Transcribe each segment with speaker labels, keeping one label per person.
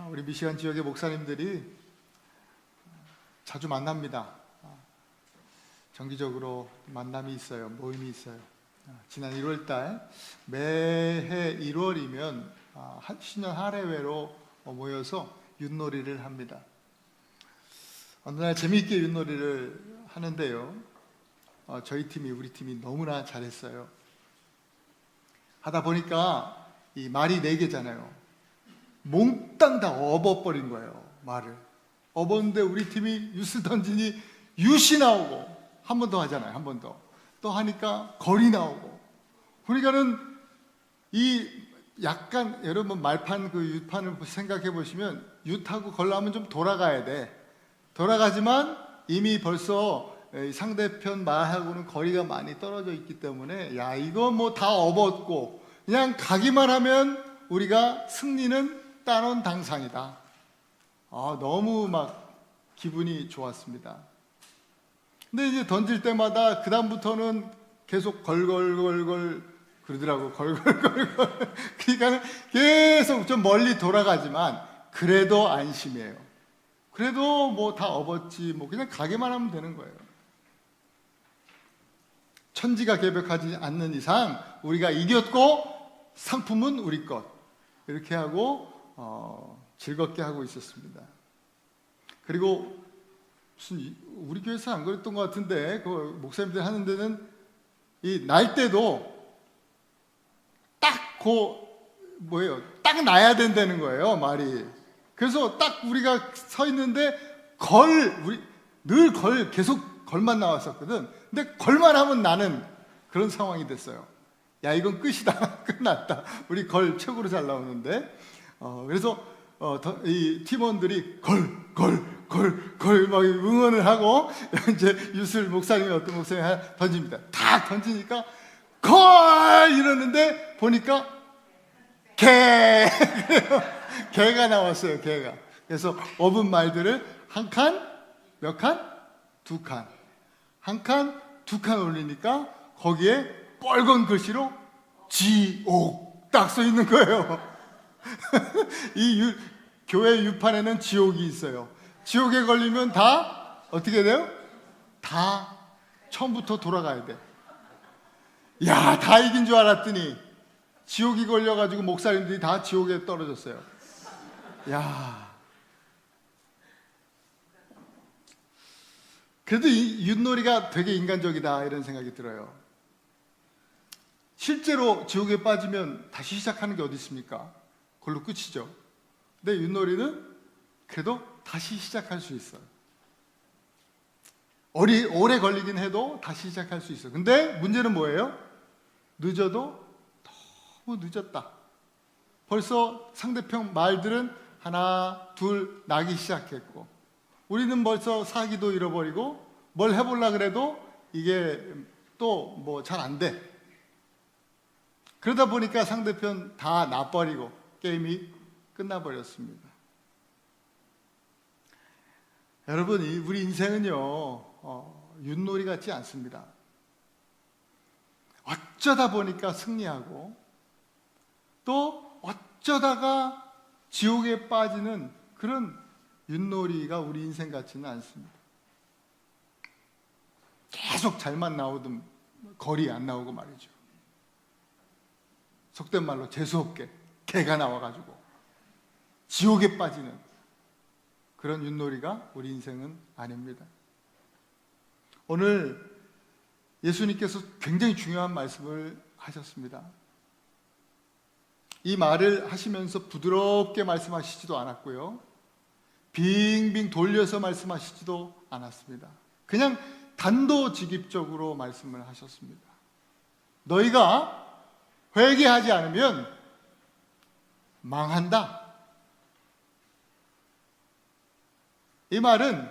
Speaker 1: 우리 미시간 지역의 목사님들이 자주 만납니다. 정기적으로 만남이 있어요. 모임이 있어요. 지난 1월달 매해 1월이면 신년 할애회로 모여서 윷놀이를 합니다. 어느 날 재미있게 윷놀이를 하는데요. 우리 팀이 너무나 잘했어요. 하다 보니까 이 말이 4개잖아요. 몽땅 다 업어버린 거예요. 말을 업었는데 우리 팀이 윷을 던지니 윷이 나오고, 한 번 더 하잖아요. 한 번 더 또 하니까 걸이 나오고. 그러니까는 이 약간 여러분 말판 그 윷판을 생각해 보시면 윷하고 걸라면 좀 돌아가야 돼. 돌아가지만 이미 벌써 상대편 말하고는 거리가 많이 떨어져 있기 때문에 이거 뭐 다 업었고 그냥 가기만 하면 우리가 승리는 따놓은 당상이다. 너무 막 기분이 좋았습니다. 근데 이제 던질 때마다 그 다음부터는 계속 걸걸걸걸 그러더라고. 걸걸걸걸. 그러니까 계속 좀 멀리 돌아가지만 그래도 안심해요. 그래도 뭐 다 업었지, 뭐 그냥 가기만 하면 되는 거예요. 천지가 개벽하지 않는 이상 우리가 이겼고 상품은 우리 것, 이렇게 하고 즐겁게 하고 있었습니다. 그리고 무슨 우리 교회에서 안 그랬던 것 같은데 그 목사님들 하는 데는 이 날 때도 딱 딱 나야 된다는 거예요, 말이. 그래서 딱 우리가 서 있는데 계속 걸만 나왔었거든. 근데 걸만 하면 나는 그런 상황이 됐어요. 이건 끝이다. 끝났다. 우리 걸 최고로 잘 나오는데. 그래서 이 팀원들이 걸 막 응원을 하고 이제 어떤 목사님이 던집니다. 탁 던지니까 걸 이러는데 보니까 개가 나왔어요. 개가. 그래서 업은 말들을 한 칸, 몇 칸? 2칸. 한 칸, 2칸 올리니까 거기에 빨간 글씨로 지옥 딱 써 있는 거예요. 이 교회 윷판에는 지옥이 있어요. 지옥에 걸리면 다 어떻게 돼요? 다 처음부터 돌아가야 돼. 다 이긴 줄 알았더니 지옥이 걸려가지고 목사님들이 다 지옥에 떨어졌어요. 그래도 이 윷놀이가 되게 인간적이다, 이런 생각이 들어요. 실제로 지옥에 빠지면 다시 시작하는 게 어디 있습니까? 그걸로 끝이죠. 근데 윷놀이는 그래도 다시 시작할 수 있어요. 오래 걸리긴 해도 다시 시작할 수 있어요. 근데 문제는 뭐예요? 늦어도 너무 늦었다. 벌써 상대편 말들은 하나, 둘 나기 시작했고, 우리는 벌써 사기도 잃어버리고 뭘 해보려고 그래도 이게 또 뭐 잘 안 돼. 그러다 보니까 상대편 다 놔버리고 게임이 끝나버렸습니다. 여러분, 우리 인생은요 윷놀이 같지 않습니다. 어쩌다 보니까 승리하고 또 어쩌다가 지옥에 빠지는 그런 윷놀이가 우리 인생 같지는 않습니다. 계속 잘만 나오던 거리 안 나오고 말이죠. 속된 말로 재수없게 개가 나와가지고 지옥에 빠지는 그런 윷놀이가 우리 인생은 아닙니다. 오늘 예수님께서 굉장히 중요한 말씀을 하셨습니다. 이 말을 하시면서 부드럽게 말씀하시지도 않았고요, 빙빙 돌려서 말씀하시지도 않았습니다. 그냥 단도직입적으로 말씀을 하셨습니다. 너희가 회개하지 않으면 망한다. 이 말은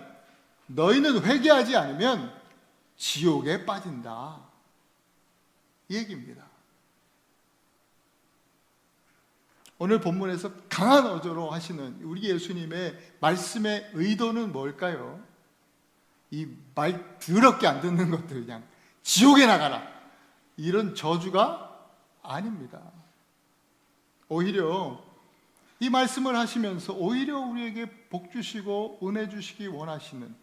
Speaker 1: 너희는 회개하지 않으면 지옥에 빠진다, 이 얘기입니다. 오늘 본문에서 강한 어조로 하시는 우리 예수님의 말씀의 의도는 뭘까요? 이 말 더럽게 안 듣는 것들 그냥 지옥에 나가라, 이런 저주가 아닙니다. 오히려 이 말씀을 하시면서 오히려 우리에게 복 주시고 은혜 주시기 원하시는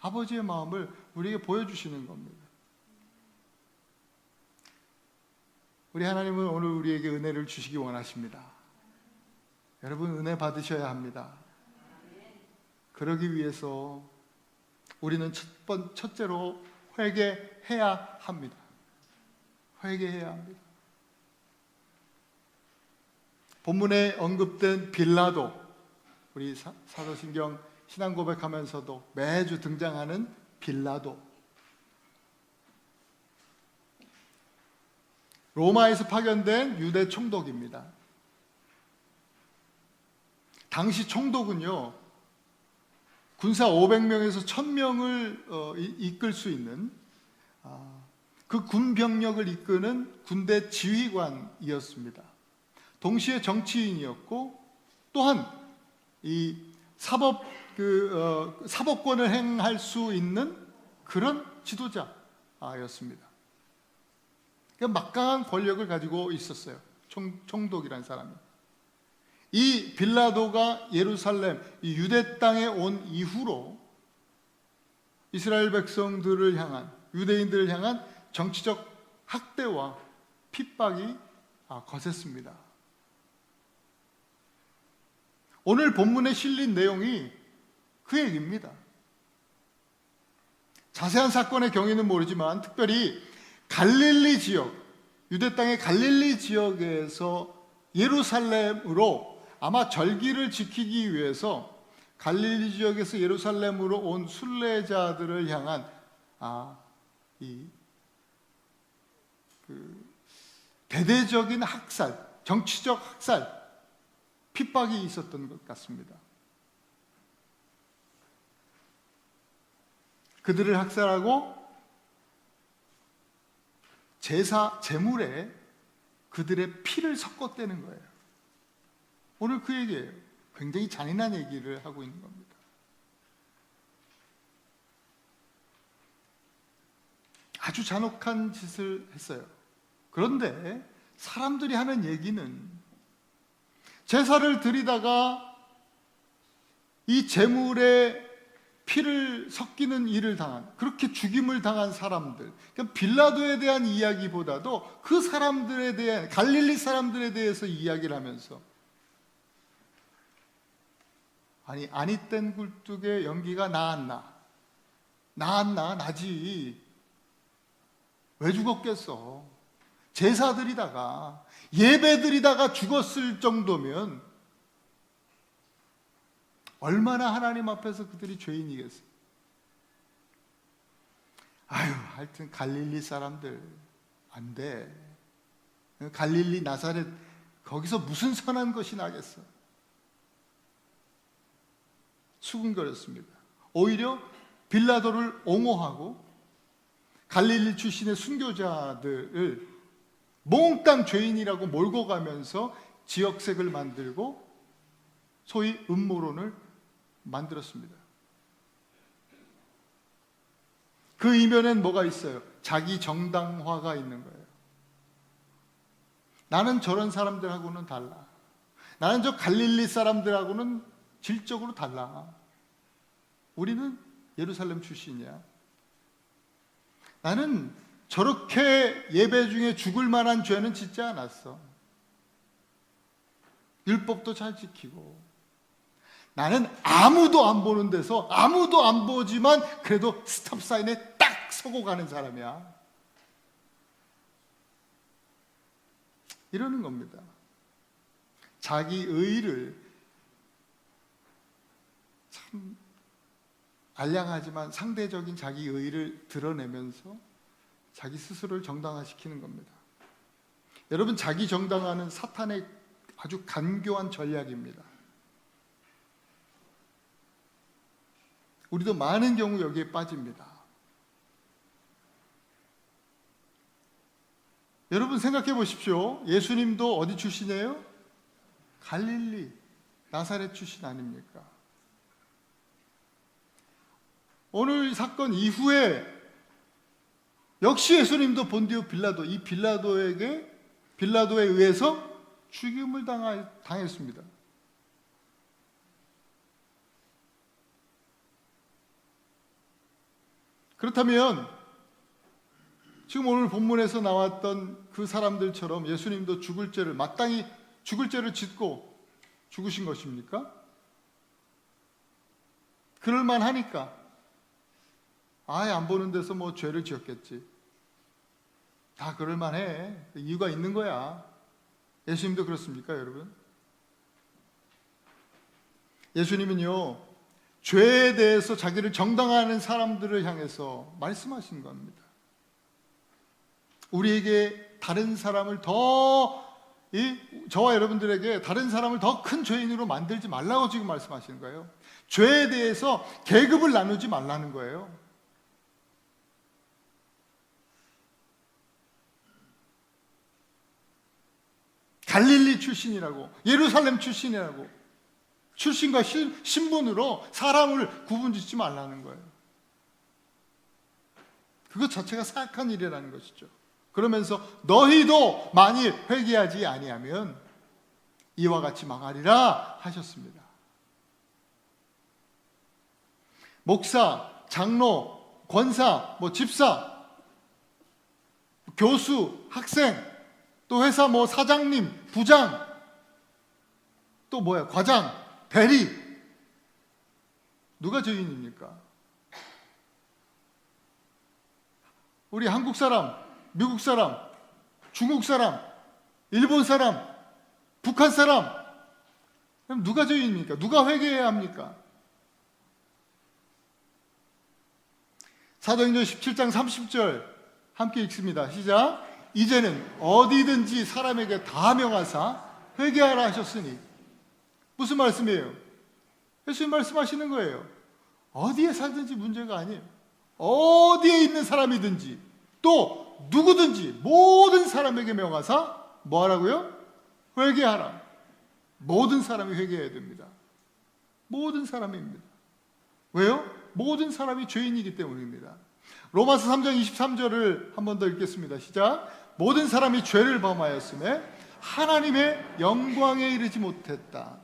Speaker 1: 아버지의 마음을 우리에게 보여주시는 겁니다. 우리 하나님은 오늘 우리에게 은혜를 주시기 원하십니다. 여러분, 은혜 받으셔야 합니다. 그러기 위해서 우리는 첫째로 회개해야 합니다. 회개해야 합니다. 본문에 언급된 빌라도, 우리 사도신경 신앙 고백하면서도 매주 등장하는 빌라도, 로마에서 파견된 유대 총독입니다. 당시 총독은요, 군사 500명에서 1000명을 이끌 수 있는 그 군병력을 이끄는 군대 지휘관이었습니다. 동시에 정치인이었고 또한 이 사법권을 행할 수 있는 그런 지도자였습니다. 그러니까 막강한 권력을 가지고 있었어요. 총독이라는 사람이. 이 빌라도가 예루살렘, 이 유대 땅에 온 이후로 이스라엘 백성들을 향한, 유대인들을 향한 정치적 학대와 핍박이 거셌습니다. 오늘 본문에 실린 내용이 그 얘기입니다. 자세한 사건의 경위는 모르지만 특별히 갈릴리 지역, 유대 땅의 갈릴리 지역에서 예루살렘으로 아마 절기를 지키기 위해서 갈릴리 지역에서 예루살렘으로 온 순례자들을 향한 대대적인 학살, 정치적 학살, 핍박이 있었던 것 같습니다. 그들을 학살하고 제물에 그들의 피를 섞었다는 거예요. 오늘 그 얘기예요. 굉장히 잔인한 얘기를 하고 있는 겁니다. 아주 잔혹한 짓을 했어요. 그런데 사람들이 하는 얘기는 제사를 드리다가 이 제물에 피를 섞이는 일을 당한, 그렇게 죽임을 당한 사람들, 그러니까 빌라도에 대한 이야기보다도 그 사람들에 대한, 갈릴리 사람들에 대해서 이야기를 하면서, 아니 땐 굴뚝에 연기가 나지. 왜 죽었겠어? 제사 드리다가, 예배 드리다가 죽었을 정도면 얼마나 하나님 앞에서 그들이 죄인이겠어요? 하여튼 갈릴리 사람들 안 돼. 갈릴리 나사렛 거기서 무슨 선한 것이 나겠어? 수군거렸습니다. 오히려 빌라도를 옹호하고 갈릴리 출신의 순교자들을 몽땅 죄인이라고 몰고 가면서 지역색을 만들고 소위 음모론을 만들었습니다. 그 이면엔 뭐가 있어요? 자기 정당화가 있는 거예요. 나는 저런 사람들하고는 달라. 나는 저 갈릴리 사람들하고는 질적으로 달라. 우리는 예루살렘 출신이야. 나는 저렇게 예배 중에 죽을 만한 죄는 짓지 않았어. 율법도 잘 지키고. 나는 아무도 안 보는 데서, 아무도 안 보지만 그래도 스탑사인에 딱 서고 가는 사람이야. 이러는 겁니다. 자기 의의를 참 알량하지만 상대적인 자기 의의를 드러내면서 자기 스스로를 정당화시키는 겁니다. 여러분, 자기 정당화는 사탄의 아주 간교한 전략입니다. 우리도 많은 경우 여기에 빠집니다. 여러분 생각해 보십시오. 예수님도 어디 출신이에요? 갈릴리, 나사렛 출신 아닙니까? 오늘 사건 이후에 역시 예수님도 본디오 빌라도, 이 빌라도에 의해서 죽임을 당했습니다. 그렇다면 지금 오늘 본문에서 나왔던 그 사람들처럼 예수님도 죽을 죄를 마땅히 죽을 죄를 짓고 죽으신 것입니까? 그럴만 하니까 아예 안 보는 데서 뭐 죄를 지었겠지. 다 그럴만 해. 이유가 있는 거야. 예수님도 그렇습니까, 여러분? 예수님은요, 죄에 대해서 자기를 정당화하는 사람들을 향해서 말씀하신 겁니다. 우리에게 다른 사람을 저와 여러분들에게 다른 사람을 더 큰 죄인으로 만들지 말라고 지금 말씀하시는 거예요. 죄에 대해서 계급을 나누지 말라는 거예요. 갈릴리 출신이라고, 예루살렘 출신이라고, 출신과 신분으로 사람을 구분짓지 말라는 거예요. 그것 자체가 사악한 일이라는 것이죠. 그러면서 너희도 만일 회개하지 아니하면 이와 같이 망하리라 하셨습니다. 목사, 장로, 권사, 집사, 교수, 학생, 또 회사 사장님, 부장, 또 과장, 대리, 누가 죄인입니까? 우리 한국 사람, 미국 사람, 중국 사람, 일본 사람, 북한 사람, 그럼 누가 죄인입니까? 누가 회개해야 합니까? 사도행전 17장 30절 함께 읽습니다. 시작. 이제는 어디든지 사람에게 다 명하사 회개하라 하셨으니. 무슨 말씀이에요? 예수님 말씀하시는 거예요. 어디에 살든지 문제가 아니에요. 어디에 있는 사람이든지 또 누구든지 모든 사람에게 명하사 뭐 하라고요? 회개하라. 모든 사람이 회개해야 됩니다. 모든 사람입니다. 왜요? 모든 사람이 죄인이기 때문입니다. 로마서 3장 23절을 한 번 더 읽겠습니다. 시작. 모든 사람이 죄를 범하였음에 하나님의 영광에 이르지 못했다.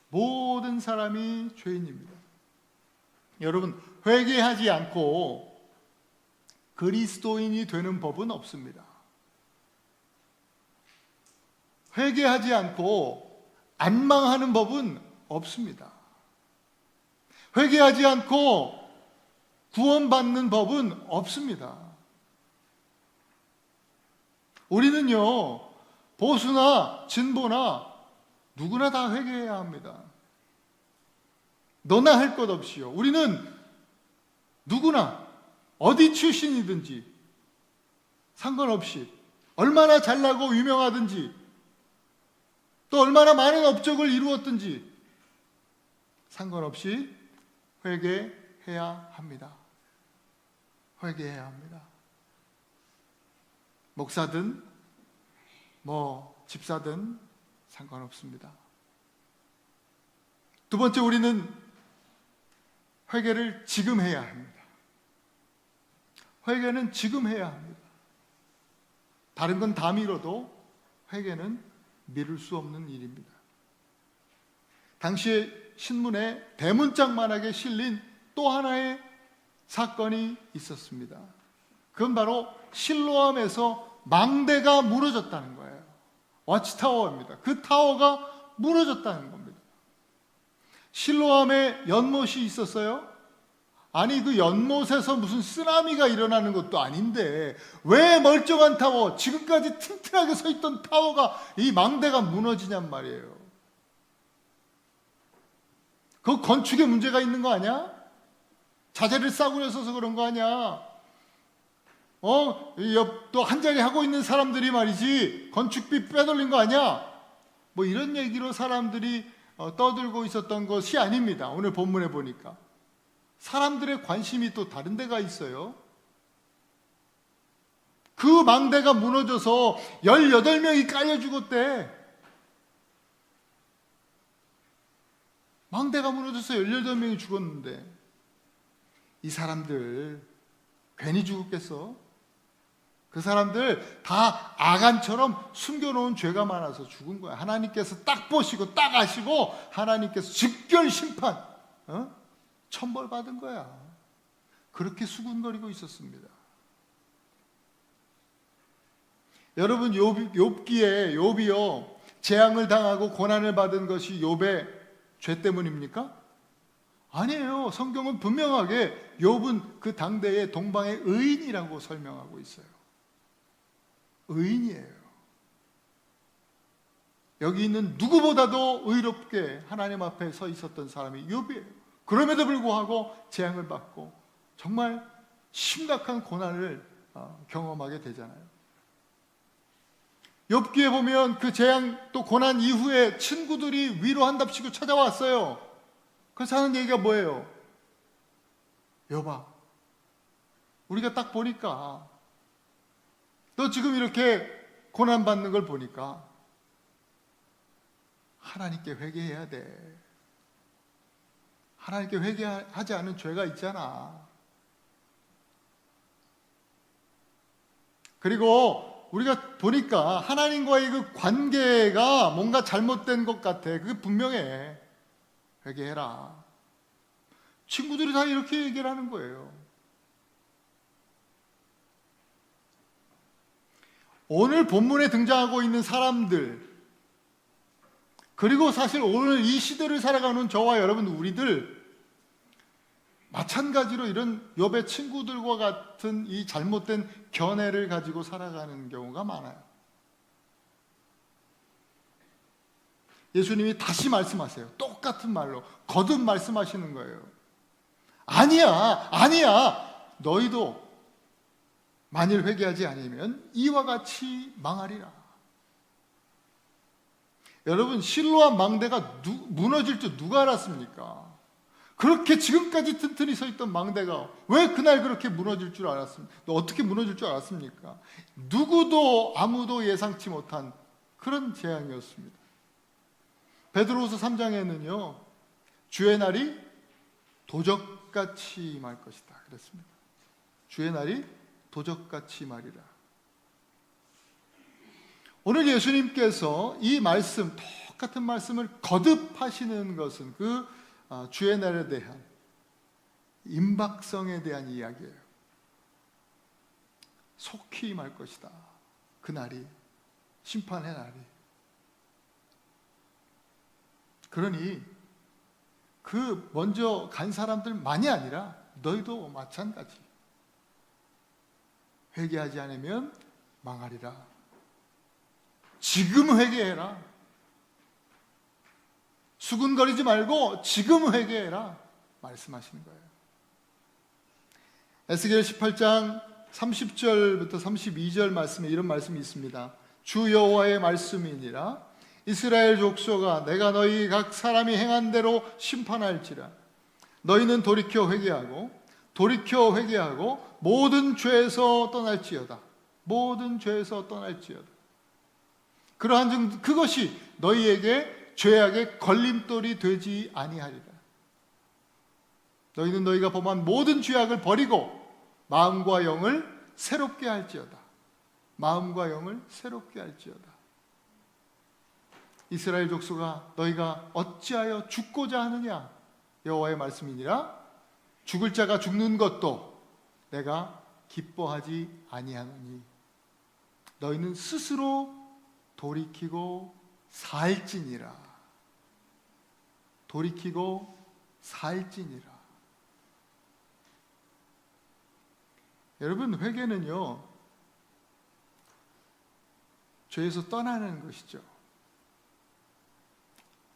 Speaker 1: 모든 사람이 죄인입니다. 여러분, 회개하지 않고 그리스도인이 되는 법은 없습니다. 회개하지 않고 안 망하는 법은 없습니다. 회개하지 않고 구원받는 법은 없습니다. 우리는요, 보수나 진보나 누구나 다 회개해야 합니다. 너나 할 것 없이요. 우리는 누구나 어디 출신이든지 상관없이 얼마나 잘나고 유명하든지 또 얼마나 많은 업적을 이루었든지 상관없이 회개해야 합니다. 회개해야 합니다. 목사든 집사든 상관없습니다. 두 번째, 우리는 회개를 지금 해야 합니다. 회개는 지금 해야 합니다. 다른 건 다 미뤄도 회개는 미룰 수 없는 일입니다. 당시에 신문에 대문짝만하게 실린 또 하나의 사건이 있었습니다. 그건 바로 실로암에서 망대가 무너졌다는 거예요. 와치타워입니다. 그 타워가 무너졌다는 겁니다. 실로암에 연못이 있었어요? 아니, 그 연못에서 무슨 쓰나미가 일어나는 것도 아닌데 왜 멀쩡한 타워, 지금까지 튼튼하게 서 있던 타워가 이 망대가 무너지냔 말이에요. 그 건축에 문제가 있는 거 아니야? 자재를 싸구려 써서 그런 거 아니야? 또 한자리 하고 있는 사람들이 말이지 건축비 빼돌린 거 아니야? 이런 얘기로 사람들이 떠들고 있었던 것이 아닙니다. 오늘 본문에 보니까 사람들의 관심이 또 다른 데가 있어요. 그 망대가 무너져서 18명이 깔려 죽었대. 망대가 무너져서 18명이 죽었는데 이 사람들 괜히 죽었겠어? 그 사람들 다 아간처럼 숨겨놓은 죄가 많아서 죽은 거야. 하나님께서 딱 보시고 딱 아시고 하나님께서 즉결 심판, 천벌 받은 거야. 그렇게 수군거리고 있었습니다. 여러분, 욥기요 재앙을 당하고 고난을 받은 것이 욥의 죄 때문입니까? 아니에요. 성경은 분명하게 욥은 그 당대의 동방의 의인이라고 설명하고 있어요. 의인이에요. 여기 있는 누구보다도 의롭게 하나님 앞에 서 있었던 사람이 욥이에요. 그럼에도 불구하고 재앙을 받고 정말 심각한 고난을 경험하게 되잖아요. 욥기에 보면 그 재앙 또 고난 이후에 친구들이 위로한답시고 찾아왔어요. 그래서 하는 얘기가 뭐예요? 욥아, 우리가 딱 보니까 너 지금 이렇게 고난받는 걸 보니까 하나님께 회개해야 돼. 하나님께 회개하지 않은 죄가 있잖아. 그리고 우리가 보니까 하나님과의 그 관계가 뭔가 잘못된 것 같아. 그게 분명해. 회개해라. 친구들이 다 이렇게 얘기를 하는 거예요. 오늘 본문에 등장하고 있는 사람들, 그리고 사실 오늘 이 시대를 살아가는 저와 여러분 우리들 마찬가지로 이런 욥의 친구들과 같은 이 잘못된 견해를 가지고 살아가는 경우가 많아요. 예수님이 다시 말씀하세요. 똑같은 말로 거듭 말씀하시는 거예요. 아니야. 너희도 만일 회개하지 않으면 이와 같이 망하리라. 여러분, 실로암 망대가 무너질 줄 누가 알았습니까? 그렇게 지금까지 튼튼히 서 있던 망대가 왜 그날 그렇게 무너질 줄 알았습니까? 어떻게 무너질 줄 알았습니까? 누구도 아무도 예상치 못한 그런 재앙이었습니다. 베드로후서 3장에는요 주의 날이 도적같이 말 것이다 그랬습니다. 주의 날이 도적같이 말이라. 오늘 예수님께서 이 말씀, 똑같은 말씀을 거듭하시는 것은 그 주의 날에 대한 임박성에 대한 이야기예요. 속히 말 것이다. 그 날이, 심판의 날이. 그러니 그 먼저 간 사람들만이 아니라 너희도 마찬가지. 회개하지 않으면 망하리라. 지금 회개해라. 수군거리지 말고 지금 회개해라 말씀하시는 거예요. 에스겔 18장 30절부터 32절 말씀에 이런 말씀이 있습니다. 주 여호와의 말씀이니라. 이스라엘 족속아, 내가 너희 각 사람이 행한 대로 심판할지라. 너희는 돌이켜 회개하고 모든 죄에서 떠날지어다. 모든 죄에서 떠날지어다. 그러한즉 그것이 너희에게 죄악의 걸림돌이 되지 아니하리라. 너희는 너희가 범한 모든 죄악을 버리고 마음과 영을 새롭게 할지어다. 마음과 영을 새롭게 할지어다. 이스라엘 족속아, 너희가 어찌하여 죽고자 하느냐? 여호와의 말씀이니라. 죽을 자가 죽는 것도 내가 기뻐하지 아니하노니 너희는 스스로 돌이키고 살지니라. 돌이키고 살지니라. 여러분, 회개는요 죄에서 떠나는 것이죠.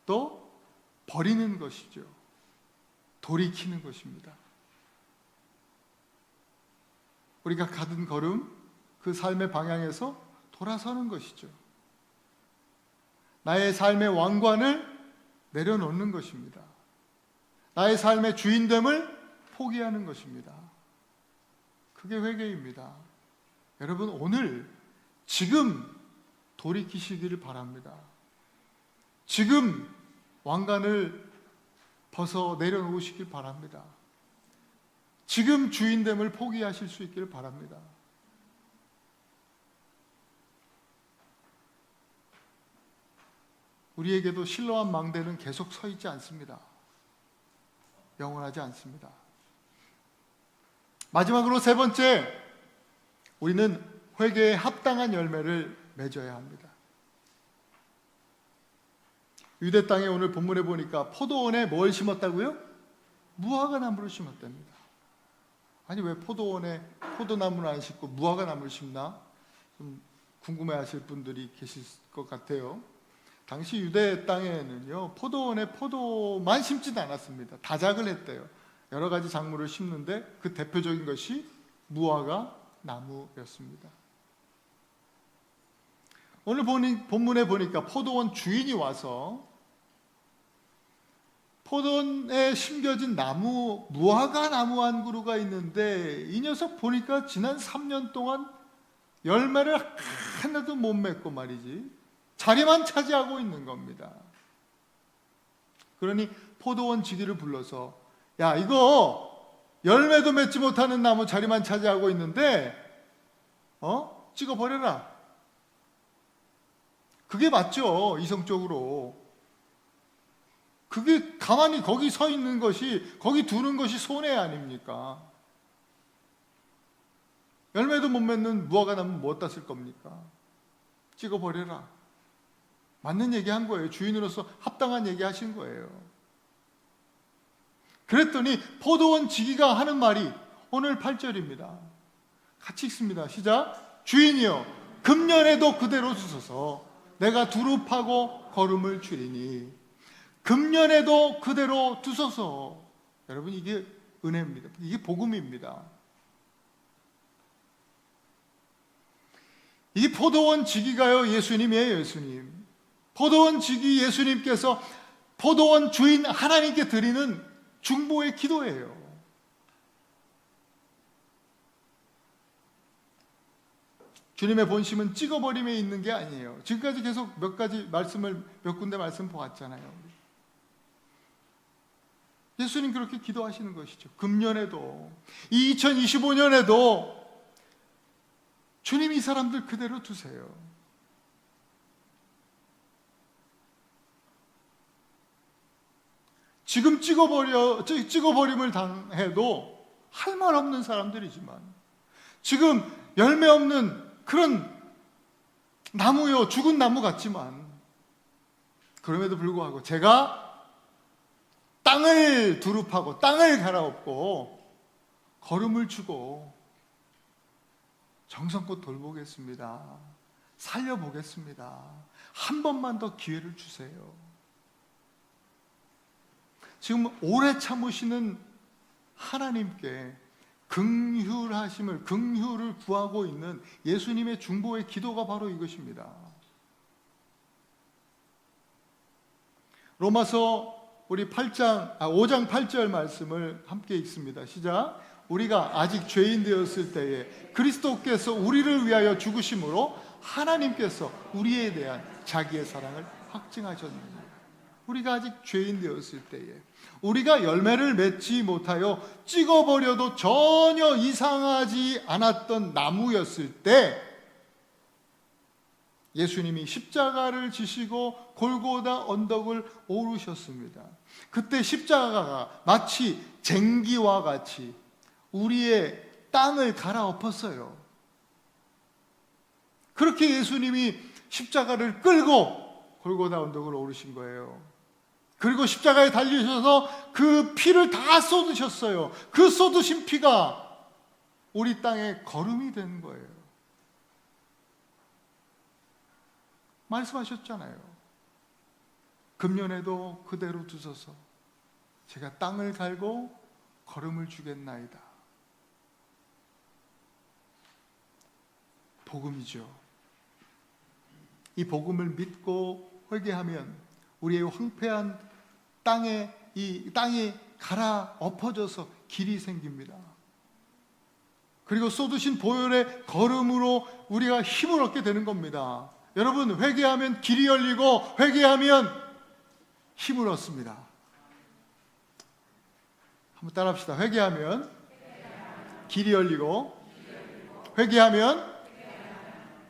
Speaker 1: 또 버리는 것이죠. 돌이키는 것입니다. 우리가 가던 걸음, 그 삶의 방향에서 돌아서는 것이죠. 나의 삶의 왕관을 내려놓는 것입니다. 나의 삶의 주인됨을 포기하는 것입니다. 그게 회개입니다. 여러분, 오늘 지금 돌이키시기를 바랍니다. 지금 왕관을 벗어 내려놓으시길 바랍니다. 지금 주인됨을 포기하실 수 있기를 바랍니다. 우리에게도 실로암 망대는 계속 서 있지 않습니다. 영원하지 않습니다. 마지막으로 세 번째, 우리는 회개에 합당한 열매를 맺어야 합니다. 유대 땅에 오늘 본문에 보니까 포도원에 뭘 심었다고요? 무화과 나무를 심었답니다. 아니 왜 포도원에 포도나무를 안 심고 무화과 나무를 심나? 좀 궁금해하실 분들이 계실 것 같아요. 당시 유대 땅에는요, 포도원에 포도만 심지도 않았습니다. 다작을 했대요. 여러 가지 작물을 심는데 그 대표적인 것이 무화과 나무였습니다. 오늘 본문에 보니까 포도원 주인이 와서 포도원에 심겨진 나무, 무화과 나무 한 그루가 있는데 이 녀석 보니까 지난 3년 동안 열매를 하나도 못 맺고 말이지 자리만 차지하고 있는 겁니다. 그러니 포도원 지기를 불러서 야, 이거 열매도 맺지 못하는 나무 자리만 차지하고 있는데 찍어버려라. 그게 맞죠, 이성적으로. 그게 가만히 거기 서 있는 것이, 거기 두는 것이 손해 아닙니까? 열매도 못 맺는 무화과 나무 무엇다 쓸 겁니까? 찍어버려라. 맞는 얘기 한 거예요. 주인으로서 합당한 얘기 하신 거예요. 그랬더니 포도원 지기가 하는 말이 오늘 8절입니다. 같이 읽습니다. 시작. 주인이여, 금년에도 그대로 주소서. 내가 두릅하고 거름을 줄이니. 금년에도 그대로 두소서. 여러분, 이게 은혜입니다. 이게 복음입니다. 이 포도원 지기가요, 예수님이에요. 예수님. 포도원 지기 예수님께서 포도원 주인 하나님께 드리는 중보의 기도예요. 주님의 본심은 찍어버림에 있는 게 아니에요. 지금까지 계속 몇 군데 말씀 보았잖아요. 예수님 그렇게 기도하시는 것이죠. 금년에도, 이 2025년에도 주님 이 사람들 그대로 두세요. 지금 찍어버림을 당해도 할 말 없는 사람들이지만, 지금 열매 없는 그런 나무요, 죽은 나무 같지만, 그럼에도 불구하고 제가 땅을 두릅하고 땅을 갈아엎고 거름을 주고 정성껏 돌보겠습니다. 살려보겠습니다. 한 번만 더 기회를 주세요. 지금 오래 참으시는 하나님께 긍휼을 구하고 있는 예수님의 중보의 기도가 바로 이것입니다. 로마서 우리 5장 8절 말씀을 함께 읽습니다. 시작. 우리가 아직 죄인 되었을 때에 그리스도께서 우리를 위하여 죽으심으로 하나님께서 우리에 대한 자기의 사랑을 확증하셨느니라. 우리가 아직 죄인 되었을 때에, 우리가 열매를 맺지 못하여 찍어버려도 전혀 이상하지 않았던 나무였을 때 예수님이 십자가를 지시고 골고다 언덕을 오르셨습니다. 그때 십자가가 마치 쟁기와 같이 우리의 땅을 갈아엎었어요. 그렇게 예수님이 십자가를 끌고 골고다 언덕을 오르신 거예요. 그리고 십자가에 달리셔서 그 피를 다 쏟으셨어요. 그 쏟으신 피가 우리 땅에 거름이 된 거예요. 말씀하셨잖아요. 금년에도 그대로 두소서. 제가 땅을 갈고 거름을 주겠나이다. 복음이죠. 이 복음을 믿고 회개하면 우리의 황폐한 이 땅이 갈아엎어져서 길이 생깁니다. 그리고 쏟으신 보혈의 거름으로 우리가 힘을 얻게 되는 겁니다. 여러분, 회개하면 길이 열리고 회개하면 힘을 얻습니다. 한번 따라합시다. 회개하면 길이 열리고 회개하면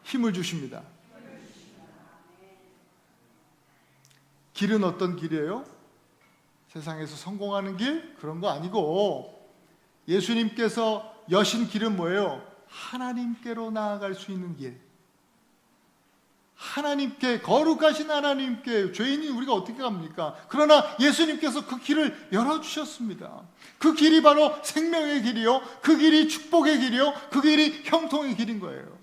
Speaker 1: 힘을 주십니다. 길은 어떤 길이에요? 세상에서 성공하는 길? 그런 거 아니고 예수님께서 여신 길은 뭐예요? 하나님께로 나아갈 수 있는 길. 하나님께, 거룩하신 하나님께 죄인인 우리가 어떻게 갑니까? 그러나 예수님께서 그 길을 열어주셨습니다. 그 길이 바로 생명의 길이요, 그 길이 축복의 길이요, 그 길이 형통의 길인 거예요.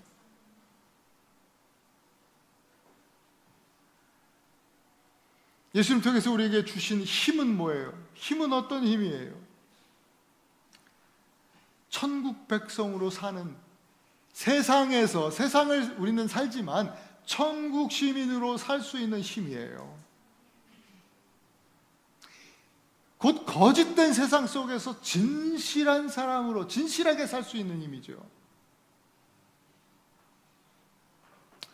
Speaker 1: 예수님 통해서 우리에게 주신 힘은 뭐예요? 힘은 어떤 힘이에요? 천국 백성으로 사는, 세상에서, 세상을 우리는 살지만 천국 시민으로 살 수 있는 힘이에요. 곧 거짓된 세상 속에서 진실한 사람으로 진실하게 살 수 있는 힘이죠.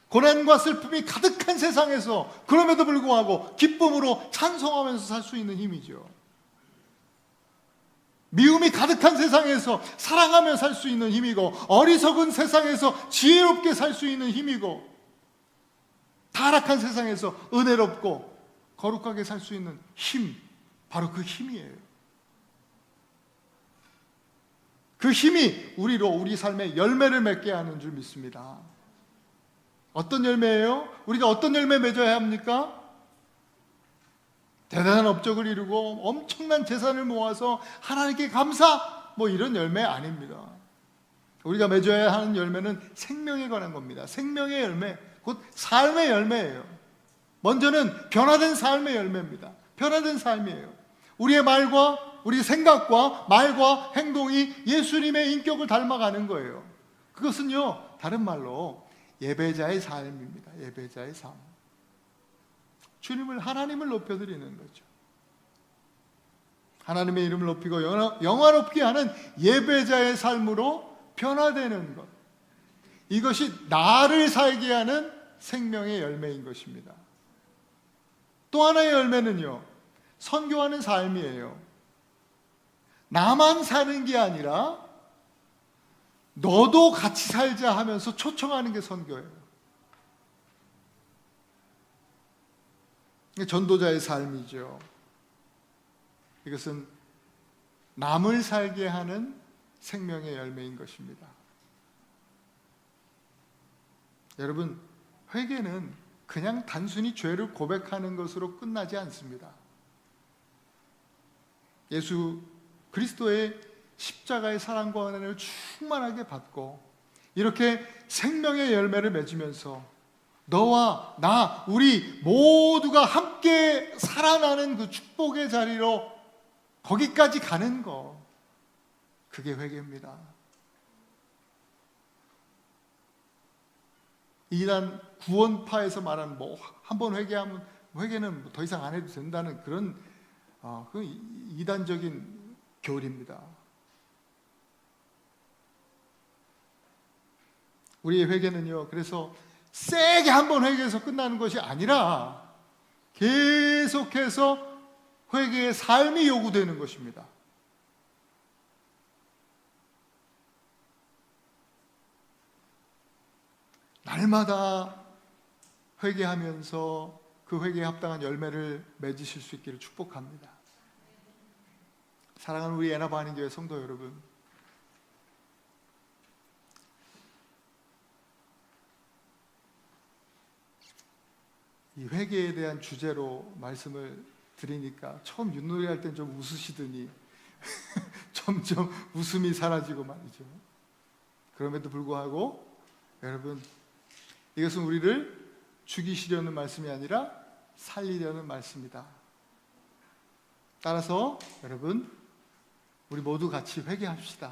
Speaker 1: 고난과 슬픔이 가득한 세상에서 그럼에도 불구하고 기쁨으로 찬송하면서 살 수 있는 힘이죠. 미움이 가득한 세상에서 사랑하며 살 수 있는 힘이고, 어리석은 세상에서 지혜롭게 살 수 있는 힘이고, 타락한 세상에서 은혜롭고 거룩하게 살 수 있는 힘, 바로 그 힘이에요. 그 힘이 우리로 우리 삶에 열매를 맺게 하는 줄 믿습니다. 어떤 열매예요? 우리가 어떤 열매 맺어야 합니까? 대단한 업적을 이루고 엄청난 재산을 모아서 하나님께 감사, 뭐 이런 열매 아닙니다. 우리가 맺어야 하는 열매는 생명에 관한 겁니다. 생명의 열매, 곧 삶의 열매예요. 먼저는 변화된 삶의 열매입니다. 변화된 삶이에요. 우리의 말과 우리 생각과 말과 행동이 예수님의 인격을 닮아가는 거예요. 그것은요, 다른 말로 예배자의 삶입니다. 예배자의 삶. 주님을, 하나님을 높여드리는 거죠. 하나님의 이름을 높이고 영화롭게 하는 예배자의 삶으로 변화되는 것, 이것이 나를 살게 하는 생명의 열매인 것입니다. 또 하나의 열매는요, 선교하는 삶이에요. 나만 사는 게 아니라 너도 같이 살자 하면서 초청하는 게 선교예요. 전도자의 삶이죠. 이것은 남을 살게 하는 생명의 열매인 것입니다. 여러분, 회개는 그냥 단순히 죄를 고백하는 것으로 끝나지 않습니다. 예수 그리스도의 십자가의 사랑과 은혜를 충만하게 받고 이렇게 생명의 열매를 맺으면서 너와 나, 우리 모두가 함께 살아나는 그 축복의 자리로 거기까지 가는 거, 그게 회개입니다. 이단 구원파에서 말하는 뭐 한 번 회개하면 회개는 더 이상 안 해도 된다는 그런 그 이단적인 교리입니다. 우리의 회개는요, 그래서 세게 한 번 회개해서 끝나는 것이 아니라 계속해서 회개의 삶이 요구되는 것입니다. 날마다 회개하면서 그 회개에 합당한 열매를 맺으실 수 있기를 축복합니다. 사랑하는 우리 애나바하는 교회 성도 여러분, 이 회개에 대한 주제로 말씀을 드리니까 처음 윷놀이 할 땐 좀 웃으시더니 점점 웃음이 사라지고 말이죠. 그럼에도 불구하고 여러분, 이것은 우리를 죽이시려는 말씀이 아니라 살리려는 말씀이다. 따라서 여러분, 우리 모두 같이 회개합시다.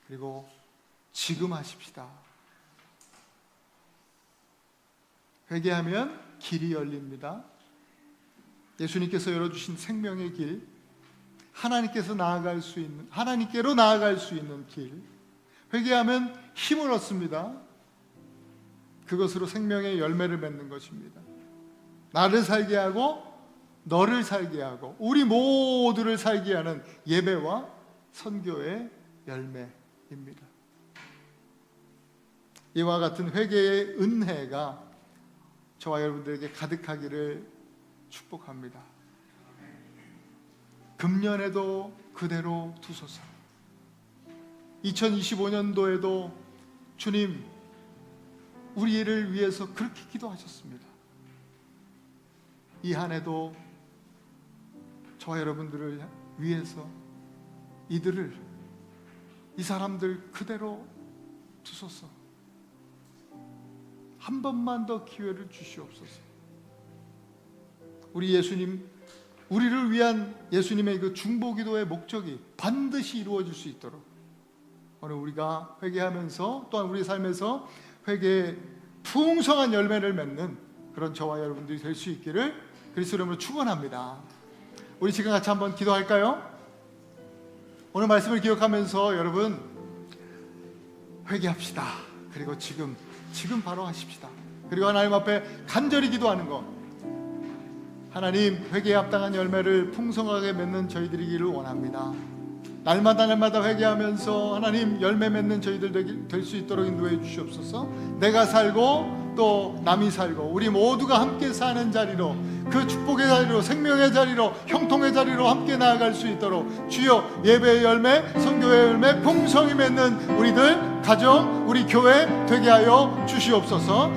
Speaker 1: 그리고 지금 하십시다. 회개하면 길이 열립니다. 예수님께서 열어주신 생명의 길, 하나님께로 나아갈 수 있는 길, 회개하면 힘을 얻습니다. 그것으로 생명의 열매를 맺는 것입니다. 나를 살게 하고 너를 살게 하고 우리 모두를 살게 하는 예배와 선교의 열매입니다. 이와 같은 회개의 은혜가 저와 여러분들에게 가득하기를 축복합니다. 금년에도 그대로 두소서. 2025년도에도 주님, 우리를 위해서 그렇게 기도하셨습니다. 이 한 해도 저와 여러분들을 위해서 이 사람들 그대로 두소서. 한 번만 더 기회를 주시옵소서. 우리 예수님, 우리를 위한 예수님의 그 중보기도의 목적이 반드시 이루어질 수 있도록 오늘 우리가 회개하면서 또한 우리 삶에서 회개의 풍성한 열매를 맺는 그런 저와 여러분들이 될 수 있기를 그리스도 이름으로 축원합니다. 우리 지금 같이 한번 기도할까요? 오늘 말씀을 기억하면서 여러분 회개합시다. 그리고 지금 바로 하십시다. 그리고 하나님 앞에 간절히 기도하는 것, 하나님 회개에 합당한 열매를 풍성하게 맺는 저희들이기를 원합니다. 날마다 회개하면서 하나님 열매 맺는 저희들 될 수 있도록 인도해 주시옵소서. 내가 살고 또 남이 살고 우리 모두가 함께 사는 자리로, 그 축복의 자리로, 생명의 자리로, 형통의 자리로 함께 나아갈 수 있도록 주여 예배의 열매, 선교의 열매 풍성히 맺는 우리들, 가정, 우리 교회 되게 하여 주시옵소서.